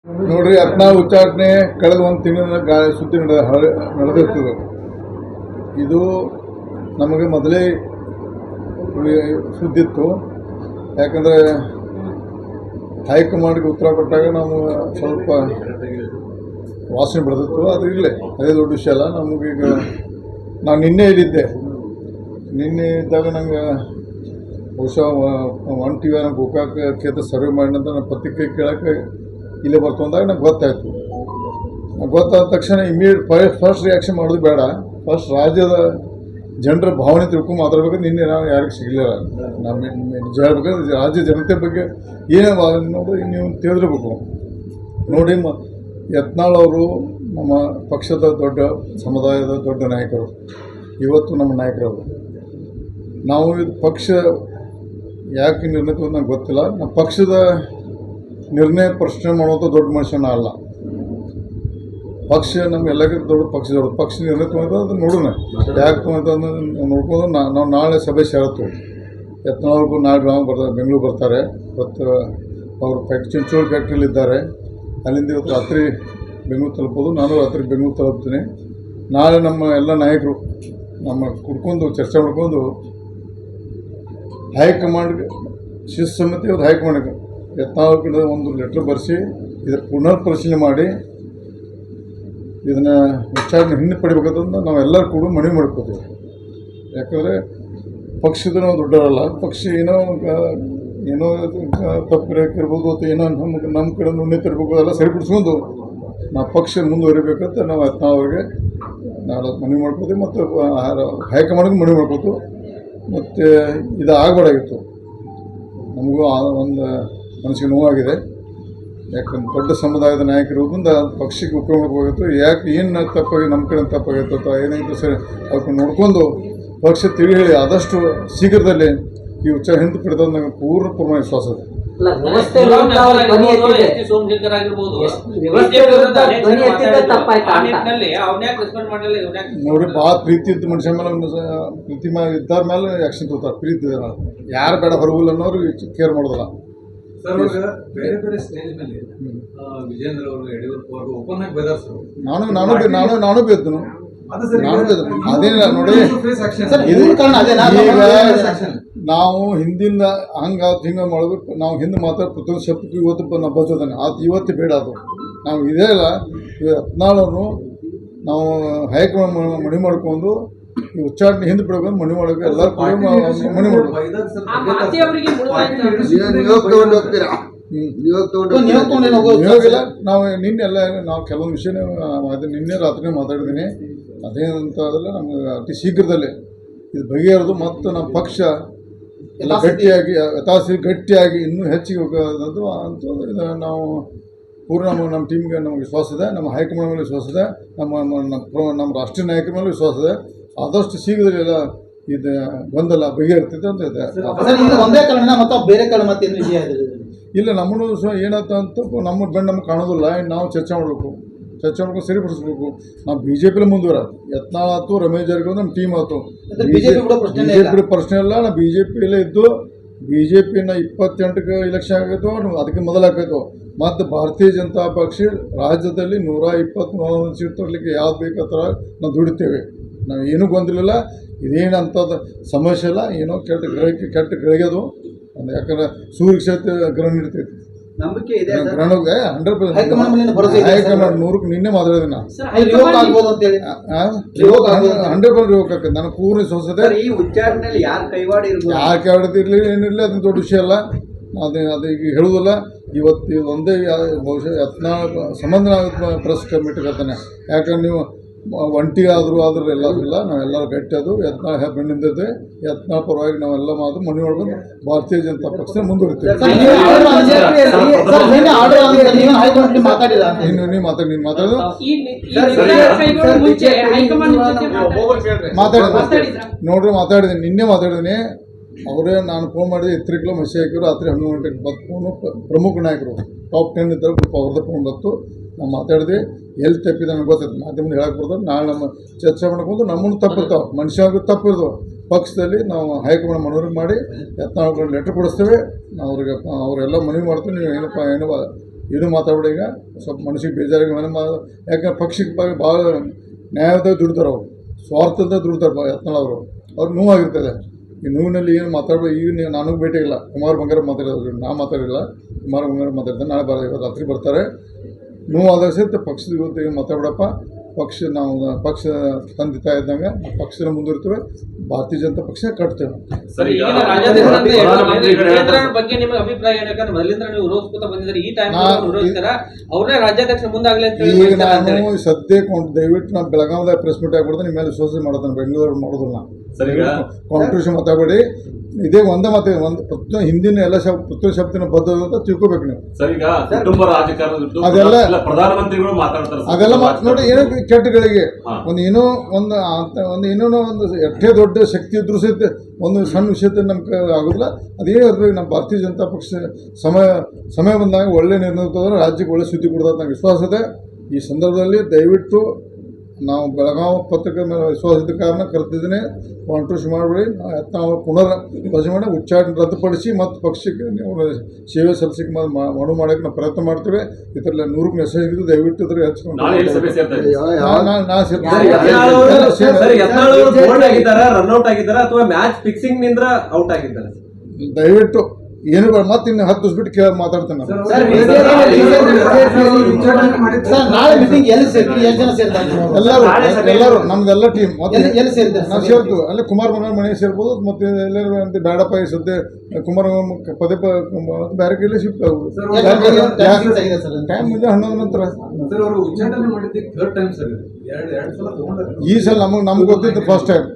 ನೋಡ್ರಿ ಯತ್ನಾಳ್ ಉಚ್ಚಾಟನೆ ಕಳೆದ ಒಂದು ತಿಂಗಳಿನ ಸುದ್ದಿ ನಡೆದಿರ್ತದೆ. ಇದು ನಮಗೆ ಮೊದಲೇ ಸುದ್ದಿತ್ತು. ಯಾಕಂದರೆ ಹೈಕಮಾಂಡ್ಗೆ ಉತ್ತರ ಕೊಟ್ಟಾಗ ನಾವು ಸ್ವಲ್ಪ ವಾಸನೆ ಬೆಳೆದಿತ್ತು. ಅದು ಇರಲಿ, ಅದೇ ದೊಡ್ಡ ವಿಷಯ ಅಲ್ಲ. ನಮಗೀಗ ನಾನು ನಿನ್ನೆ ಇಲ್ಲಿದ್ದೆ. ನಿನ್ನೆ ಇದ್ದಾಗ ನಂಗೆ ಬಹುಶಃ ಒನ್ ಟಿ ವಿ ಗೋಕಾಕ್ ಕ್ಷೇತ್ರ ಸರ್ವೆ ಮಾಡಿದಂತ ನಾನು ಪತ್ರಿಕೆ ಕೇಳೋಕ್ಕೆ ಇಲ್ಲೇ ಬರ್ತಂದಾಗ ನಂಗೆ ಗೊತ್ತಾಯಿತು. ಗೊತ್ತಾದ ತಕ್ಷಣ ಫಸ್ಟ್ ರಿಯಾಕ್ಷನ್ ಮಾಡೋದು ಬೇಡ. ಫಸ್ಟ್ ರಾಜ್ಯದ ಜನರ ಭಾವನೆ ತಿಳ್ಕೊಂಡು ಮಾತಾಡ್ಬೇಕು. ನಿನ್ನೆ ನಾವು ಯಾರಿಗೂ ಸಿಗಲಿಲ್ಲ. ನಮ್ಮ ನಿಜ ಹೇಳ್ಬೇಕಾದ್ರೆ ರಾಜ್ಯ ಜನತೆ ಬಗ್ಗೆ ಏನೇ ನೋಡಿ ನೀವು ತಿಳಿದಿರ್ಬೇಕು. ನೋಡಿ, ಯತ್ನಾಳ್ ಅವರು ನಮ್ಮ ಪಕ್ಷದ ದೊಡ್ಡ ಸಮುದಾಯದ ದೊಡ್ಡ ನಾಯಕರು. ಇವತ್ತು ನಮ್ಮ ನಾಯಕರವರು. ನಾವು ಇದು ಪಕ್ಷ ಯಾಕೆ ನಿರ್ಣಯ ತಗೊಂಡು ನಂಗೆ ಗೊತ್ತಿಲ್ಲ. ನಮ್ಮ ಪಕ್ಷದ ನಿರ್ಣಯ ಪ್ರಶ್ನೆ ಮಾಡುವಂಥ ದೊಡ್ಡ ಮನುಷ್ಯನ ಅಲ್ಲ. ಪಕ್ಷ ನಮಗೆಲ್ಲಕ್ಕಿಂತ ದೊಡ್ಡ ಪಕ್ಷದವರು. ಪಕ್ಷ ನಿರ್ಣಯ ತೊಗೊಂಡು ಅದನ್ನು ನೋಡೋಣ ಯಾಕೆ ತೊಗೊಂಡು ನೋಡ್ಕೊಂಡು ನಾವು ನಾಳೆ ಸಭೆ ಸೇರತ್ತು. ಯತ್ನಾಳ್ಗೂ ನಾಳೆ ಬೆಂಗಳೂರು ಬರ್ತಾರೆ. ಇವತ್ತು ಅವರು ಚಿಂಚೋಳಿ ಫ್ಯಾಕ್ಟ್ರಿಲಿದ್ದಾರೆ. ಅಲ್ಲಿಂದ ಇವತ್ತು ರಾತ್ರಿ ಬೆಂಗಳೂರು ತಲುಪೋದು. ನಾನು ರಾತ್ರಿ ಬೆಂಗಳೂರು ತಲುಪ್ತೀನಿ. ನಾಳೆ ನಮ್ಮ ಎಲ್ಲ ನಾಯಕರು ನಮ್ಮ ಕುಡ್ಕೊಂಡು ಚರ್ಚೆ ಮಾಡ್ಕೊಂಡು ಹೈಕಮಾಂಡ್ಗೆ ಶಿಸ್ತುಸಮಿತಿ ಇವತ್ತು ಹೈಕಮಾಂಡ್ಗೆ ಯತ್ನಾಳ್ಗೆ ಒಂದು ಲೆಟ್ರ್ ಬರೆಸಿ ಇದರ ಪುನರ್ ಪರಿಶೀಲನೆ ಮಾಡಿ ಇದನ್ನು ವಿಚಾರಣೆ ಹಿಂಪಡಿಬೇಕಂತ ನಾವೆಲ್ಲರೂ ಕೂಡ ಮನವಿ ಮಾಡ್ಕೋತೀವಿ. ಯಾಕಂದರೆ ಪಕ್ಷದ ನಾವು ದೊಡ್ಡವರಲ್ಲ. ಪಕ್ಷ ಏನೋ ತಪ್ಪಿರ್ಬೋದು ಅಥವಾ ಏನೋ ನಮ್ಮ ಕಡೆ ನುಣ್ಣೆ ತರಬೇಕು, ಅದೆಲ್ಲ ಸರಿಪಡಿಸ್ಕೊಂಡು ನಾವು ಪಕ್ಷ ಮುಂದುವರಿಬೇಕಂತ ನಾವು ಯತ್ನಾಳ್ ಅವ್ರಿಗೆ ನಾಳೆ ಮನವಿ ಮಾಡ್ಕೋತೀವಿ. ಮತ್ತು ಹೈಕಮಾಂಡ್ಗೆ ಮನವಿ ಮಾಡ್ಕೋತು. ಮತ್ತು ಇದು ಆಗಬಾರ್ದಾಗಿತ್ತು. ನಮಗೂ ಒಂದು ಮನಸ್ಸಿಗೆ ನೋವಾಗಿದೆ. ಯಾಕಂದ್ರೆ ದೊಡ್ಡ ಸಮುದಾಯದ ನಾಯಕರಿರೋದ್ರಿಂದ ಪಕ್ಷಕ್ಕೆ ಉಪಯೋಗ ಮಾಡಬೇಕಾಗಿತ್ತು. ಯಾಕೆ ಏನು ತಪ್ಪಾಗಿ ನಮ್ಮ ಕಡೆ ತಪ್ಪಾಗಿತ್ತು ಅಥವಾ ಏನಾಯಿತು ಸರಿ ಅದಕ್ಕೆ ನೋಡ್ಕೊಂಡು ಪಕ್ಷ ತಿಳಿ ಹೇಳಿ ಆದಷ್ಟು ಶೀಘ್ರದಲ್ಲಿ ಈ ವಿಚಾರ ಹಿಂದೆ ಪಡೆದ ನನಗೆ ಪೂರ್ಣ ಪ್ರಮಾಣ ವಿಶ್ವಾಸ ಇದೆ. ನೋಡಿ, ಭಾಳ ಪ್ರೀತಿ ಇದ್ದ ಮನುಷ್ಯ ಮೇಲೆ ಪ್ರೀತಿ ಇದ್ದಾರ ಮೇಲೆ ಆಕ್ಷನ್ ತಗೋತಾರೆ. ಪ್ರೀತಿ ಇದೆ, ಯಾರು ಬೇಡ ಹೊರಗಿಲ್ಲ ಅನ್ನೋರು ಕೇರ್ ಮಾಡೋದಿಲ್ಲ. ಬೇರೆ ಬೇರೆ ಸ್ಟೇಜ್ ಮೇಲೆ ವಿಜೇಂದ್ರ ಅವರು, ಯಡಿಯೂರಪ್ಪ ಅವರು ಓಪನ್ ಆಗಿ ಬೆದರ್ಸರು. ನಾನು ಬೇದ್ದನು. ಅದೇನಿಲ್ಲ ನೋಡಿ, ನಾವು ಹಿಂದಿಂದ ಹಿಂಗೆ ಮಾಡಬೇಕು. ನಾವು ಹಿಂದೆ ಮಾತಾಡಿ ಪ್ರತಿಯೊಂದು ಶಬ್ದಕ್ಕೂ ಇವತ್ತು ನಾವು ಬರ್ತದಾನೆ. ಅದು ಇವತ್ತು ಬೇಡ. ಅದು ನಾವು ಇದೇ ಇಲ್ಲ. ಯತ್ನಾಳನ್ನು ನಾವು ಹೈಕಮಾಂಡ್ ಮನವಿ ಮಾಡ್ಕೊಂಡು ಈ ಉಚ್ಚಾಟನೆ ಹಿಂದೆ ಬಿಡಬೇಕು. ಮನವಿ ಮಾಡೋಕೆ ಎಲ್ಲರೂ ಮನವಿ ಮಾಡಬೇಕು. ಇವಾಗೆಲ್ಲ ನಾವು ನಿನ್ನೆ ಎಲ್ಲ ನಾವು ಕೆಲವೊಂದು ವಿಷಯನೇ ನಿನ್ನೆ ರಾತ್ರಿ ಮಾತಾಡಿದ್ದೀನಿ. ಅದೇನಂತ ಅದೆಲ್ಲ ನಮ್ಗೆ ಅತಿ ಶೀಘ್ರದಲ್ಲೇ ಇದು ಬಗೆಹರಿದು ಮತ್ತು ನಮ್ಮ ಪಕ್ಷ ಎಲ್ಲ ಗಟ್ಟಿಯಾಗಿ ಇನ್ನೂ ಹೆಚ್ಚಿಗೆ ಹೋಗೋದು ಅಂತ ನಾವು ಪೂರ್ಣ ನಮ್ಮ ಟೀಮ್ಗೆ ನಮಗೆ ವಿಶ್ವಾಸ ಇದೆ. ನಮ್ಮ ಹೈಕಮಾಂಡ್ ಮೇಲೆ ವಿಶ್ವಾಸ ಇದೆ. ನಮ್ಮ ರಾಷ್ಟ್ರೀಯ ನಾಯಕರ ಮೇಲೆ ವಿಶ್ವಾಸ ಇದೆ. ಆದಷ್ಟು ಶೀಘ್ರದಲ್ಲಿ ಎಲ್ಲ ಇದು ಗೊಂದಲ ಬಗೆಹರಿತೈತೆ ಅಂತ ಇದೆ. ಇಲ್ಲ, ನಮ್ಮನ್ನು ಏನಾಯ್ತು ಅಂತ ನಮ್ಮ ಬೆಂಡ್ ನಮ್ಗೆ ಕಾಣೋದಿಲ್ಲ. ನಾವು ಚರ್ಚೆ ಮಾಡ್ಕೊಂಡು ಸರಿಪಡಿಸ್ಬೇಕು. ನಾವು ಬಿ ಜೆ ಪಿಲಿ ಮುಂದುವರ ಯತ್ನಾಳ್ ಆಯ್ತು, ರಮೇಶ್ ಜಾರಕಿಹೊಳಿ ನಮ್ಮ ಟೀಮ್ ಆಯ್ತು. ಬಿ ಜೆ ಪಿ ಪ್ರಶ್ನೆ ಇಲ್ಲ. ನಾವು ಬಿ ಜೆ ಪಿಯಲ್ಲೇ ಇದ್ದು ಬಿ ಜೆ ಪಿನ 28ಕ್ಕೆ ಇಲೆಕ್ಷನ್ ಆಗೈತೋ ಅದಕ್ಕೆ ಮೊದಲಾಗೈತೋ. ಮತ್ತು ಭಾರತೀಯ ಜನತಾ ಪಕ್ಷ ರಾಜ್ಯದಲ್ಲಿ 120 ಸೀಟ್ ತರಲಿಕ್ಕೆ ಯಾವ್ದು ಬೇಕತ್ರ ನಾವು ದುಡಿತೇವೆ. ನಾವು ಏನೂ ಗೊಂದಲಿಲ್ಲ. ಇದೇನಂಥದ್ದು ಸಮಸ್ಯೆ ಇಲ್ಲ. ಏನೋ ಕೆಟ್ಟ ಗಳಿಗೆದು. ಯಾಕಂದ್ರೆ ಸೂರ್ಯ ಕ್ಷೇತ್ರ ಗ್ರಹಣ ಇರ್ತೈತಿ. ಗ್ರಹಣಕ್ಕೆ 100% ಹೈಕಮಾಂಡ್ 100ಕ್ಕೆ ನಿನ್ನೆ ಮಾತಾಡಿದೆ. ನಾನು 100% ರಿವೋಕ್ ಆಗ್ತದೆ. ನನಗೆ ಪೂರ್ಣ ವಿಶ್ವಾಸ ಇದೆ. ಯಾರು ಕೈವಾಡಿರ್ಲಿ ಏನಿರಲಿ ಅದನ್ನ ದೊಡ್ಡ ವಿಷಯ ಅಲ್ಲ. ಅದು ಈಗ ಹೇಳುವುದಿಲ್ಲ. ಇವತ್ತು ಒಂದೇ ಬಹುಶಃ ಯತ್ನಾಳ್ ಸಂಬಂಧ ಪ್ರೆಸ್ ಕಮಿಟಿ ಕರ್ತಾನೆ. ಯಾಕಂದ್ರೆ ನೀವು ಒಂಟಿಗೆ ಆದರೂ ಎಲ್ಲರಿಲ್ಲ. ನಾವೆಲ್ಲರೂ ಗಟ್ಟಿ ಅದು ಯತ್ನಾಳ್ ಬೆನ್ನಿಂದಿದೆ. ಯತ್ನಾಳ್ ಪರವಾಗಿ ನಾವೆಲ್ಲ ಮಾತು ಮನವಿ ಮಾಡ್ಕೊಂಡು ಭಾರತೀಯ ಜನತಾ ಪಕ್ಷ ಮುಂದುವರಿತೇವೆ. ನೀವು ಮಾತಾಡಿದ್ದೀನಿ. ನಿನ್ನೆ ಮಾತಾಡಿದ್ದೀನಿ. ಅವರೇ ನಾನು ಫೋನ್ ಮಾಡಿದೆ. 3 ಕಿಲೋ ಮೆಸೇಜ್ ಹಾಕಿದ್ರು. ರಾತ್ರಿ 11 ಗಂಟೆಗೆ ಫೋನು. ಪ್ರಮುಖ ನಾಯಕರು ಟಾಪ್ 10 ಇದ್ದರು. ಅವ್ರದ್ದು ಫೋನ್ ಬಂತು. ನಾವು ಮಾತಾಡಿದೆ. ಎಲ್ಲಿ ತಪ್ಪಿದೆ ನನಗೆ ಗೊತ್ತೈತೆ. ಮಾಧ್ಯಮದ ಹೇಳಕ್ಕೆ ಬರ್ತಾರೆ. ನಾಳೆ ನಮ್ಮ ಚರ್ಚೆ ಮಾಡ್ಕೊಂಡು ನಮ್ಮನ್ನು ತಪ್ಪಿರ್ತಾವೆ. ಮನುಷ್ಯನಿಗೆ ತಪ್ಪಿರ್ತಾವೆ. ಪಕ್ಷದಲ್ಲಿ ನಾವು ಹೈಕಮಾಂಡ್ ಮನವಿ ಮಾಡಿ ಯತ್ನಾಳ್ ಲೆಟ್ರ್ ಕೊಡಿಸ್ತೇವೆ. ಅವರೆಲ್ಲ ಮನವಿ ಮಾಡ್ತೀವಿ. ನೀವು ಏನೋ ಏನು ಮಾತಾಡ್ಬೇಡ ಈಗ ಸ್ವಲ್ಪ ಮನಸ್ಸಿಗೆ ಬೇಜಾರಾಗಿ ಯಾಕಂದ್ರೆ ಪಕ್ಷಕ್ಕೆ ಭಾಳ ನ್ಯಾಯದ ದುಡ್ತಾರೆ ಅವರು, ಸ್ವಾರ್ಥದ ದುಡ್ತಾರೆ ಯತ್ನಾಳ್ ಅವರು. ಅವ್ರು ನೋವಾಗಿರ್ತದೆ. ಈ ನೋವಿನಲ್ಲಿ ಏನು ಮಾತಾಡ್ಬೋದು. ಈಗ ನನಗೆ ಭೇಟಿ ಇಲ್ಲ, ಕುಮಾರ್ ಬಂಗಾರ ಮಾತಾಡೋದು, ನಾ ಮಾತಾಡಿಲ್ಲ, ಕುಮಾರ್ ಬಂಗಾರ ಮಾತಾಡ್ತಾರೆ. ನಾಳೆ ಇವತ್ತು ರಾತ್ರಿ ಬರ್ತಾರೆ. ನೋವಾದಾಗ ಸಹಿತ ಪಕ್ಷದ ವಿರುದ್ಧ ಏನು ಮಾತಾಡಪ್ಪ, ನಾವು ಪಕ್ಷ ತಂದೆ ತಾಯಿ ಇದ್ದಂಗೆ ಪಕ್ಷದ ಮುಂದುವರಿತೇವೆ, ಭಾರತೀಯ ಜನತಾ ಪಕ್ಷ ಕಟ್ತೇವೆ. ಸರ್, ಈಗಿನ ರಾಜ್ಯಾಧ್ಯಕ್ಷರಂತೆ ವಿಜೇಂದ್ರ ಬಗ್ಗೆ ನಿಮಗೆ ಅಭಿಪ್ರಾಯ ಏನು? ಯಾಕಂದ್ರೆ ಮೊದಲಿಂದ ನೀವು ವಿರೋಧಿಸ್ಕೊತ ಬಂದಿದ್ರೆ ಈ ಟೈಮ್ ವಿರೋಧಿಸ್ತಾರ, ಅವ್ರನ್ನೇ ರಾಜ್ಯಾಧ್ಯಕ್ಷ ಮುಂದಾಗಲಿ ಅಂತ ಹೇಳಿ ಈಗ ನಾನು ಸದ್ಯಕ್ಕೆ ದಯವಿಟ್ಟು ನಾನು ಬೆಳಗಾವಿದಾಗ ಪ್ರೆಸ್ ಮೀಟ್ ಆಗ್ಬಿಡ್ದು, ನಿಮ್ಮ ಮೇಲೆ ವಿಶ್ವಾಸ ಮಾಡೋದನ್ನ ಬೆಂಗಳೂರು ಮಾಡೋದಿಲ್ಲ. ಕಾಂಟ್ರಿಬ್ಯೂಷನ್ ಮಾತಾಡಬೇಡಿ. ಇದೇ ಒಂದೇ ಮಾತು, ಒಂದು ಹಿಂದಿನ ಎಲ್ಲ ಪ್ರತಿಯೊಂದು ಶಬ್ದನ ಬದ್ಧ ಅಂತ ತಿಳ್ಕೊಬೇಕು ನೀವು. ಸರ್, ಈಗ ಕುಟುಂಬ ರಾಜಕಾರಣ ಅದೆಲ್ಲ ಪ್ರಧಾನಮಂತ್ರಿಗಳು ಮಾತಾಡ್ತಾರೆ. ಅದೆಲ್ಲ ನೋಡಿ, ಏನೋ ಕೆಟ್ಟಗಳಿಗೆ ಒಂದು ಎಷ್ಟೇ ದೊಡ್ಡ ಶಕ್ತಿ ಇದ್ರೂ ಸಹಿತ ಒಂದು ಸಣ್ಣ ವಿಷಯದ ನಮ್ಗೆ ಆಗೋದಿಲ್ಲ. ಅದೇನು ಇರ್ಬೇಕು, ನಮ್ಮ ಭಾರತೀಯ ಜನತಾ ಪಕ್ಷ ಸಮಯ ಬಂದಾಗ ಒಳ್ಳೆ ನಿರ್ಣಯ ತಗೊಂಡ್ರೆ ರಾಜ್ಯಕ್ಕೆ ಒಳ್ಳೆ ಸುದ್ದಿ ಕೊಡ್ತದೆ ನಂಗೆ ವಿಶ್ವಾಸ ಇದೆ. ಈ ಸಂದರ್ಭದಲ್ಲಿ ದಯವಿಟ್ಟು ನಾವು ಬೆಳಗಾವಿ ಪತ್ರಿಕೆ ಮೇಲೆ ವಿಶ್ವಾಸದ ಕಾರಣ ಕರೆದಿದ್ದೇನೆ. ಕಾಂಟ್ರಿಬ್ಯೂಷನ್ ಮಾಡಬೇಡಿ. ನಾವು ಪುನರ್ ರಚನೆ ಮಾಡಿ ಉಚ್ಚಾಟನೆ ರದ್ದುಪಡಿಸಿ ಮತ್ತು ಪಕ್ಷಕ್ಕೆ ನೀವು ಸೇವೆ ಸಲ್ಲಿಸಕ್ಕೆ ಮನವಿ ಮಾಡೋಕ್ಕೆ ನಾವು ಪ್ರಯತ್ನ ಮಾಡ್ತೇವೆ. ಇದರಲ್ಲಿ 100 ಮೆಸೇಜ್ ಇದ್ದು ದಯವಿಟ್ಟು ಇದ್ರೆ ಹಚ್ಕೊಂಡು ರನ್ಔಟ್ ಆಗಿದ್ದಾರಾ ಅಥವಾ ಮ್ಯಾಚ್ ಫಿಕ್ಸಿಂಗ್ ನಿಂದ ಔಟ್ ಆಗಿದ್ದಾರೆ? ದಯವಿಟ್ಟು ಏನು ಮತ್ತೆ ಇನ್ನು 10 ದಿವಸ ಬಿಟ್ಟು ಮಾತಾಡ್ತೇನೆ ನಾನು. ಎಲ್ಲರೂ ನಮ್ದೆಲ್ಲ ಟೀಮ್ ನಾವು ಸೇರ್ತೀವಿ. ಅಲ್ಲೇ ಕುಮಾರ್ ಬಂಗಾರ ಮನೆ ಸೇರ್ಬೋದು, ಮತ್ತೆ ಎಲ್ಲರೂ ಅಂತ ಬೇಡಪ್ಪ ಈ ಸದ್ಯ ಕುಮಾರ್ ಪದೇ ಬೇರೆ ಕೈಲಿ ಶಿಫ್ಟ್ ಆಗುದು. ಟೈಮ್ ಮುಂದೆ 11 ನಂತರ ಸರ್, ಅವರು ಉಚ್ಚಾಟನೆ ಮಾಡಿದ್ದು ಥರ್ಡ್ ಟೈಮ್ ಸರ್. ಎರಡು ಸಲ ತಗೊಂಡ್ರೆ ಈ ಸಲ ನಮ್ಗೆ ಗೊತ್ತಿತ್ತು ಫಸ್ಟ್ ಟೈಮ್.